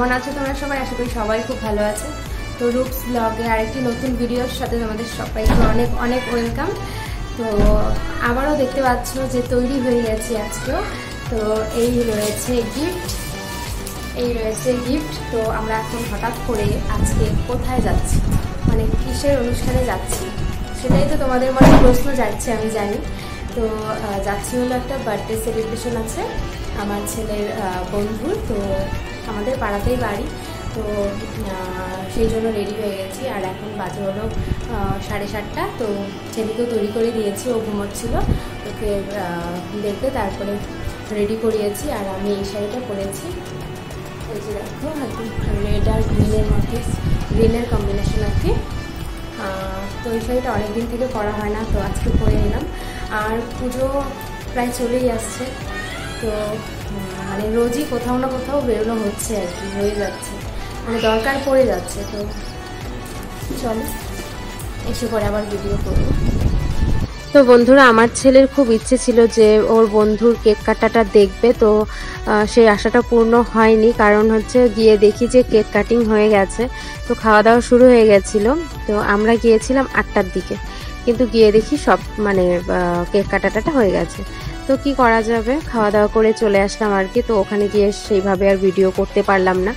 কেমন আছো তোমরা সবাই? আশা করি সবাই খুব ভালো আছে। তো রূপস ব্লগে আরেকটি নতুন ভিডিওর সাথে তোমাদের সবাইকে অনেক অনেক ওয়েলকাম। তো আবারও দেখতে পাচ্ছ যে তৈরি হয়ে গেছি আজকেও। তো এই রয়েছে গিফট। তো আমরা এখন হঠাৎ করে আজকে কোথায় যাচ্ছি, মানে কিসের অনুষ্ঠানে যাচ্ছি সেটাই তো তোমাদের মনে প্রশ্ন যাচ্ছে, আমি জানি। তো যাচ্ছি হলো একটা বার্থডে সেলিব্রেশন আছে আমার ছেলের বন্ধুর। তো আমাদের পাড়াতেই বাড়ি, তো সেই জন্য রেডি হয়ে গেছি। আর এখন বাজে হলো 7:30। তো ছেলেকেও তৈরি করে দিয়েছি, ও ঘুমোচ্ছিল, ওকে দেখে তারপরে রেডি করিয়েছি। আর আমি এই শাড়িটা পরেছি, এই যে দেখো, একদম রেড আর গ্রিনের কম্বিনেশন আর কি। তো এই শাড়িটা অনেকদিন থেকে পরা হয় না, তো আজকে পরে নিলাম। আর পুজো প্রায় চলেই আসছে, তো মানে রোজই কোথাও না কোথাও বেরোনো হচ্ছে আর কি, হয়ে যাচ্ছে, মানে দরকার পড়ে যাচ্ছে। তো চলো এসে পরে আবার ভিডিও করবো। তো বন্ধুরা, আমার ছেলের খুব ইচ্ছে ছিল যে ওর বন্ধুর কেক কাটাটা দেখবে, তো সেই আশাটা পূর্ণ হয়নি। কারণ হচ্ছে গিয়ে দেখি যে কেক কাটিং হয়ে গেছে, তো খাওয়া দাওয়া শুরু হয়ে গেছিলো। তো আমরা গিয়েছিলাম 8টার দিকে, কিন্তু গিয়ে দেখি সব মানে কেক কাটাটা হয়ে গেছে। তো কি করা যাবে, খাওয়া দাওয়া করে চলে আসলাম আর কি। তো ওখানে গিয়ে সেইভাবে আর ভিডিও করতে পারলাম না,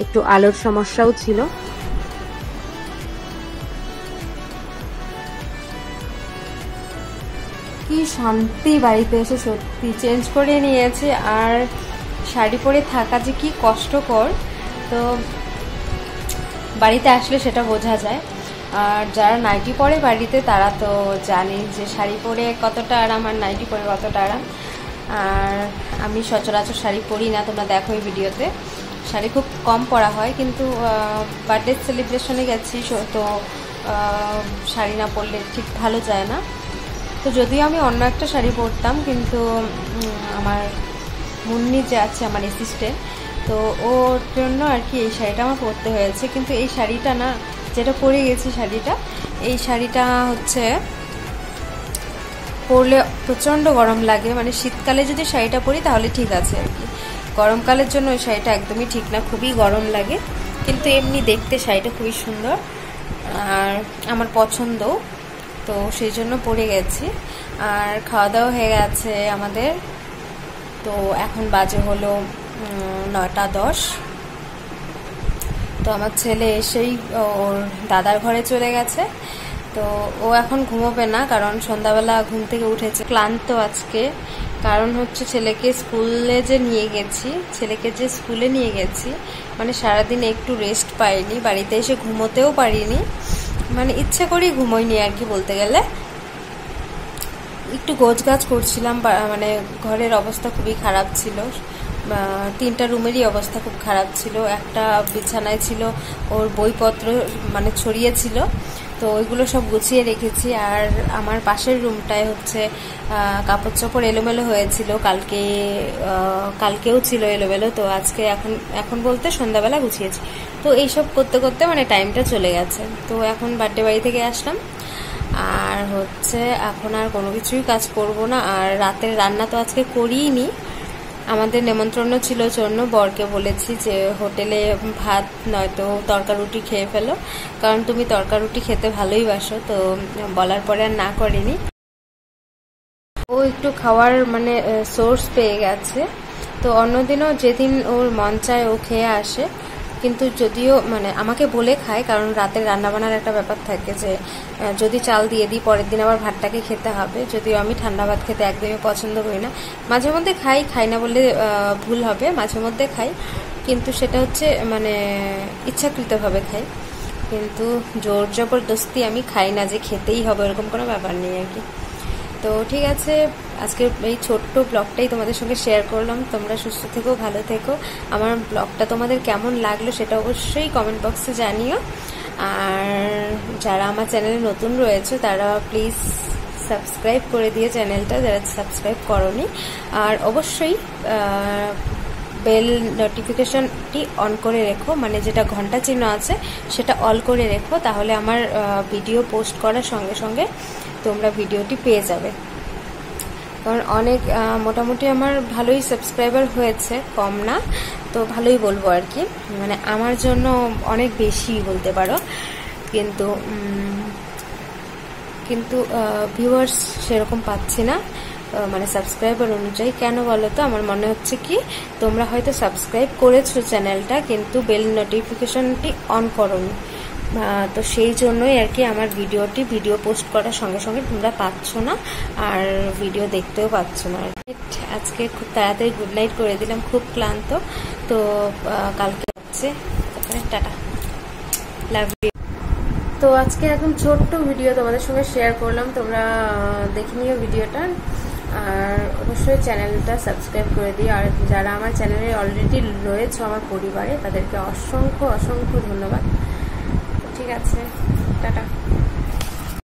একটু আলোর সমস্যাও ছিল। কি শান্তি বাড়িতে এসে, সত্যি চেঞ্জ করে নিয়েছে। আর শাড়ি পরে থাকা যে কি কষ্টকর, তো বাড়িতে আসলে সেটা বোঝা যায়। আর যারা নাইটি পরে বাড়িতে, তারা তো জানে যে শাড়ি পরে কতটা আরাম আর নাইটি পরে কতটা আরাম। আর আমি সচরাচর শাড়ি পরি না, তোমরা দেখো এই ভিডিওতে শাড়ি খুব কম পরা হয়, কিন্তু বার্থডে সেলিব্রেশনে গেছি, তো শাড়ি না পরলে ঠিক ভালো যায় না। তো যদিও আমি অন্য একটা শাড়ি পরতাম, কিন্তু আমার মুন্নি যে আছে আমার অ্যাসিস্ট্যান্ট, তো ওর জন্য আর কি এই শাড়িটা আমার পরতে হয়েছে। কিন্তু এই শাড়িটা না, যেটা পরে গেছি এই শাড়িটা হচ্ছে পরলে প্রচণ্ড গরম লাগে। মানে শীতকালে যদি শাড়িটা পরি তাহলে ঠিক আছে আর কি, গরমকালের জন্য ওই শাড়িটা একদমই ঠিক না, খুবই গরম লাগে। কিন্তু এমনি দেখতে শাড়িটা খুবই সুন্দর আর আমার পছন্দও, তো সেই জন্য পরে গেছি। আর খাওয়া দাওয়া হয়ে গেছে আমাদের। তো এখন বাজে হলো 9:10। তো আমার ছেলে এসেই ওর দাদার ঘরে চলে গেছে। তো ও এখন ঘুমোবে না, কারণ সন্ধ্যাবেলা ঘুম থেকে উঠেছে ক্লান্ত আজকে। কারণ হচ্ছে ছেলেকে যে স্কুলে নিয়ে গেছি, মানে সারাদিন একটু রেস্ট পাইনি, বাড়িতে এসে ঘুমোতেও পারিনি, মানে ইচ্ছে করেই ঘুমোইনি আর কি বলতে গেলে। একটু গোছগাছ করছিলাম, মানে ঘরের অবস্থা খুবই খারাপ ছিল, 3টা রুমেরই অবস্থা খুব খারাপ ছিল। একটা বিছানায় ছিল ওর বইপত্র মানে ছড়িয়ে ছিল, তো ওইগুলো সব গুছিয়ে রেখেছি। আর আমার পাশের রুমটায় হচ্ছে কাপড় চোপড় এলোমেলো হয়েছিল, কালকেও ছিল এলোমেলো, তো আজকে এখন বলতে সন্ধ্যাবেলা গুছিয়েছি। তো এইসব করতে করতে মানে টাইমটা চলে গেছে। তো এখন বার্থডে বাড়ি থেকে আসলাম, আর হচ্ছে এখন আর কোনো কিছুই কাজ করব না। আর রাতের রান্না তো আজকে করিনি, আমাদের নেমন্ত্রণ ছিল জন্য বরকে বলেছি যে হোটেলে ভাত নয়তো তরকা রুটি খেয়ে ফেলো, কারণ তুমি তরকা রুটি খেতে ভালোই বাসো। তো বলার পরে আর না করিনি। ও একটু খাওয়ার মানে সোর্স পেয়ে গেছে, তো অন্যদিনও যেদিন ওর মন চায় ও খেয়ে আসে, কিন্তু যদিও মানে আমাকে বলে খায়, কারণ রাতের রান্নাবান্নার একটা ব্যাপার থাকে যে যদি চাল দিয়ে দিই পরের দিন আবার ভাতটাকে খেতে হবে। যদিও আমি ঠান্ডা ভাত খেতে একদমই পছন্দ করি না, মাঝে মধ্যে খাই না বললে ভুল হবে, মাঝে মধ্যে খাই, কিন্তু সেটা হচ্ছে মানে ইচ্ছাকৃতভাবে খাই, কিন্তু জোর জবরদস্তি আমি খাই না যে খেতেই হবে, এরকম কোনো ব্যাপার নেই আর কি। তো ঠিক আছে, আজকের এই ছোট্ট ব্লগটাই তোমাদের সঙ্গে শেয়ার করলাম। তোমরা সুস্থ থেকো, ভালো থেকো। আমার ব্লগটা তোমাদের কেমন লাগলো সেটা অবশ্যই কমেন্ট বক্সে জানিও। আর যারা আমার চ্যানেলে নতুন রয়েছে তারা প্লিজ সাবস্ক্রাইব করে দিয়ে চ্যানেলটা, যারা সাবস্ক্রাইব করোনি। আর অবশ্যই বেল নোটিফিকেশনটি অন করে রেখো, মানে যেটা ঘন্টা চিহ্ন আছে সেটা অল করে রেখো, তাহলে আমার ভিডিও পোস্ট করার সঙ্গে সঙ্গে তোমরা ভিডিওটি পেয়ে যাবে। কারণ অনেক মোটামুটি আমার ভালোই সাবস্ক্রাইবার হয়েছে, কম না। তো ভালোই বলবো আর কি, মানে আমার জন্য অনেক বেশি বলতে পারো, কিন্তু কিন্তু ভিউয়ার্স সেরকম পাচ্ছি না, মানে সাবস্ক্রাইবার অনুযায়ী। কেন বলো তো, আমার মনে হচ্ছে কি তোমরা হয়তো সাবস্ক্রাইব করেছো চ্যানেলটা, কিন্তু বেল নোটিফিকেশনটি অন করোনি, তো সেই জন্যই আর কি আমার ভিডিও পোস্ট করার সঙ্গে সঙ্গে তোমরা পাচ্ছ না, আর ভিডিও দেখতেও পাচ্ছ না। আজকে খুব তাড়াতাড়ি গুড নাইট করে দিলাম, খুব ক্লান্ত, তো কালকে হচ্ছে টাটা, লাভ ইউ। তো আজকে একদম ছোট্ট ভিডিও তোমাদের সঙ্গে শেয়ার করলাম, তোমরা দেখে নিও ভিডিওটা, আর অবশ্যই চ্যানেলটা সাবস্ক্রাইব করে দিও। আর যারা আমার চ্যানেলে অলরেডি রয়েছে আমার পরিবারে, তাদেরকে অসংখ্য অসংখ্য ধন্যবাদ। ঠিক আছে, টাটা।